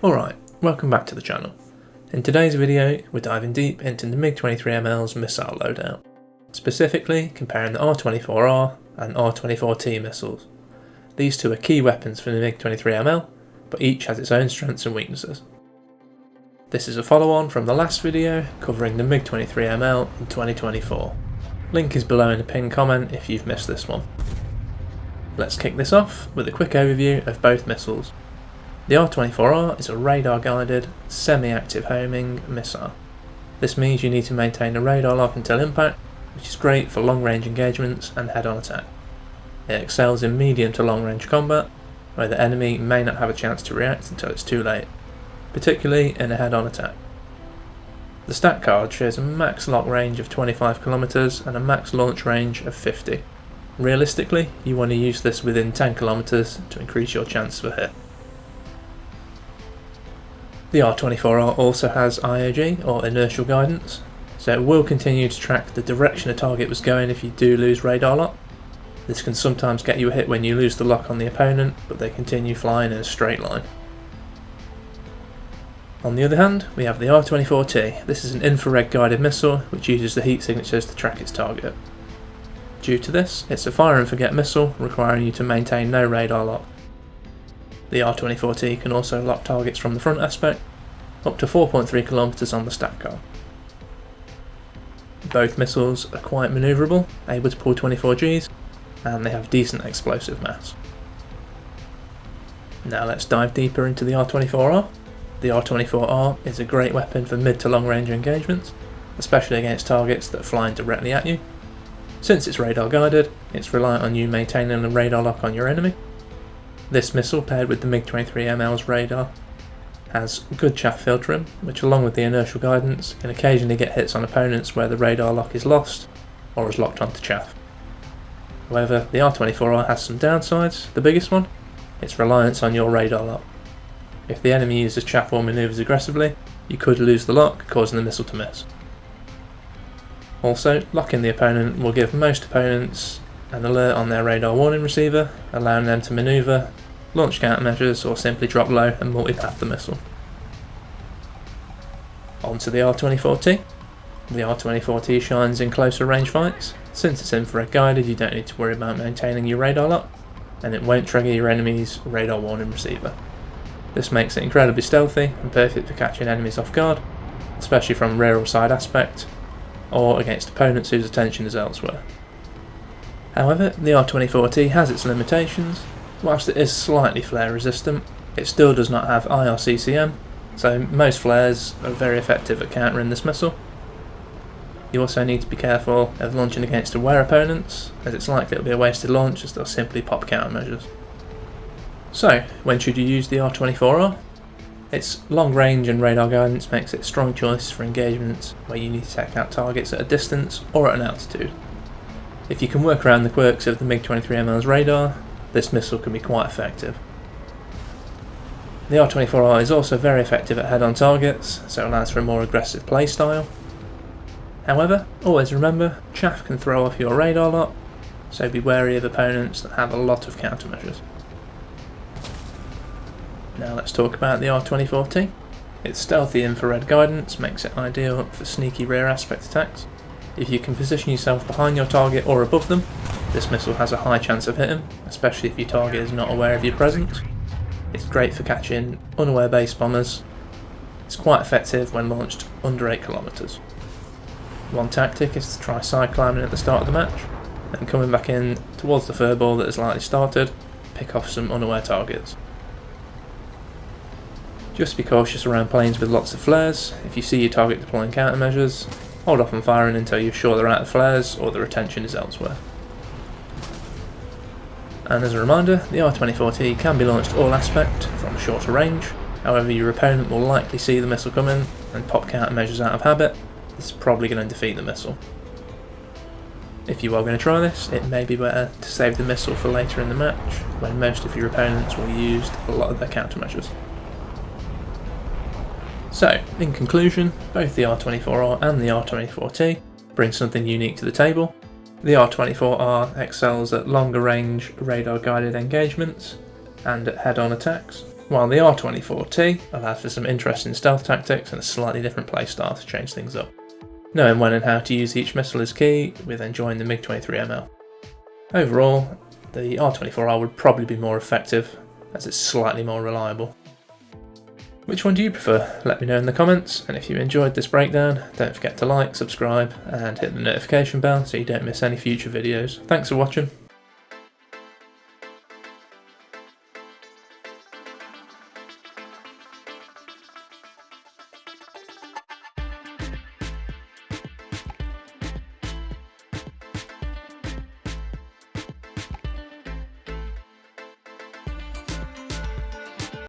Alright, welcome back to the channel. In today's video, we're diving deep into the MiG-23ML's missile loadout, specifically comparing the R-24R and R-24T missiles. These two are key weapons for the MiG-23ML, but each has its own strengths and weaknesses. This is a follow-on from the last video covering the MiG-23ML in 2024. Link is below in the pinned comment if you've missed this one. Let's kick this off with a quick overview of both missiles. The R-24R is a radar-guided, semi-active homing missile. This means you need to maintain a radar lock until impact, which is great for long-range engagements and head-on attack. It excels in medium to long-range combat, where the enemy may not have a chance to react until it's too late, particularly in a head-on attack. The stat card shows a max lock range of 25 km and a max launch range of 50. Realistically, you want to use this within 10 km to increase your chance of a hit. The R-24R also has IOG, or inertial guidance, so it will continue to track the direction a target was going if you do lose radar lock. This can sometimes get you a hit when you lose the lock on the opponent, but they continue flying in a straight line. On the other hand, we have the R-24T. This is an infrared guided missile which uses the heat signatures to track its target. Due to this, it's a fire and forget missile requiring you to maintain no radar lock. The R-24T can also lock targets from the front aspect, up to 4.3 km on the stat card. Both missiles are quite manoeuvrable, able to pull 24 Gs, and they have decent explosive mass. Now let's dive deeper into the R-24R. The R-24R is a great weapon for mid to long range engagements, especially against targets that are flying directly at you. Since it's radar guided, it's reliant on you maintaining a radar lock on your enemy. This missile, paired with the MiG-23ML's radar, has good chaff filtering, which along with the inertial guidance can occasionally get hits on opponents where the radar lock is lost or is locked onto chaff. However, the R-24R has some downsides. The biggest one, its reliance on your radar lock. If the enemy uses chaff or manoeuvres aggressively, you could lose the lock, causing the missile to miss. Also, locking the opponent will give most opponents an alert on their radar warning receiver, allowing them to manoeuvre, launch countermeasures, or simply drop low and multipath the missile. On to the R-24T. The R-24T shines in closer range fights. Since it's infrared guided, you don't need to worry about maintaining your radar lock, and it won't trigger your enemy's radar warning receiver. This makes it incredibly stealthy and perfect for catching enemies off guard, especially from rear or side aspect, or against opponents whose attention is elsewhere. However, the R-24T has its limitations. Whilst it is slightly flare resistant, it still does not have IRCCM, so most flares are very effective at countering this missile. You also need to be careful of launching against aware opponents, as it's likely it will be a wasted launch as they'll simply pop countermeasures. So, when should you use the R-24R? Its long range and radar guidance makes it a strong choice for engagements where you need to take out targets at a distance or at an altitude. If you can work around the quirks of the MiG-23ML's radar, this missile can be quite effective. The R-24R is also very effective at head-on targets, so it allows for a more aggressive playstyle. However, always remember, chaff can throw off your radar lock, so be wary of opponents that have a lot of countermeasures. Now let's talk about the R-24T. Its stealthy infrared guidance makes it ideal for sneaky rear aspect attacks. If you can position yourself behind your target or above them, this missile has a high chance of hitting, especially if your target is not aware of your presence. It's great for catching unaware base bombers. It's quite effective when launched under 8 km. One tactic is to try side climbing at the start of the match, then coming back in towards the furball that has lightly started, pick off some unaware targets. Just be cautious around planes with lots of flares. If you see your target deploying countermeasures, hold off on firing until you're sure they're out of flares or their attention is elsewhere. And as a reminder, the R-24T can be launched all aspect from a shorter range. However, your opponent will likely see the missile coming and pop countermeasures out of habit. This is probably going to defeat the missile. If you are going to try this, it may be better to save the missile for later in the match, when most of your opponents will use a lot of their countermeasures. So, in conclusion, both the R-24R and the R-24T bring something unique to the table. The R-24R excels at longer range radar guided engagements and at head-on attacks, while the R-24T allows for some interesting stealth tactics and a slightly different playstyle to change things up. Knowing when and how to use each missile is key, with enjoying the MiG-23ML. Overall, the R-24R would probably be more effective, as it's slightly more reliable. Which one do you prefer? Let me know in the comments, and if you enjoyed this breakdown, don't forget to like, subscribe, and hit the notification bell so you don't miss any future videos. Thanks for watching.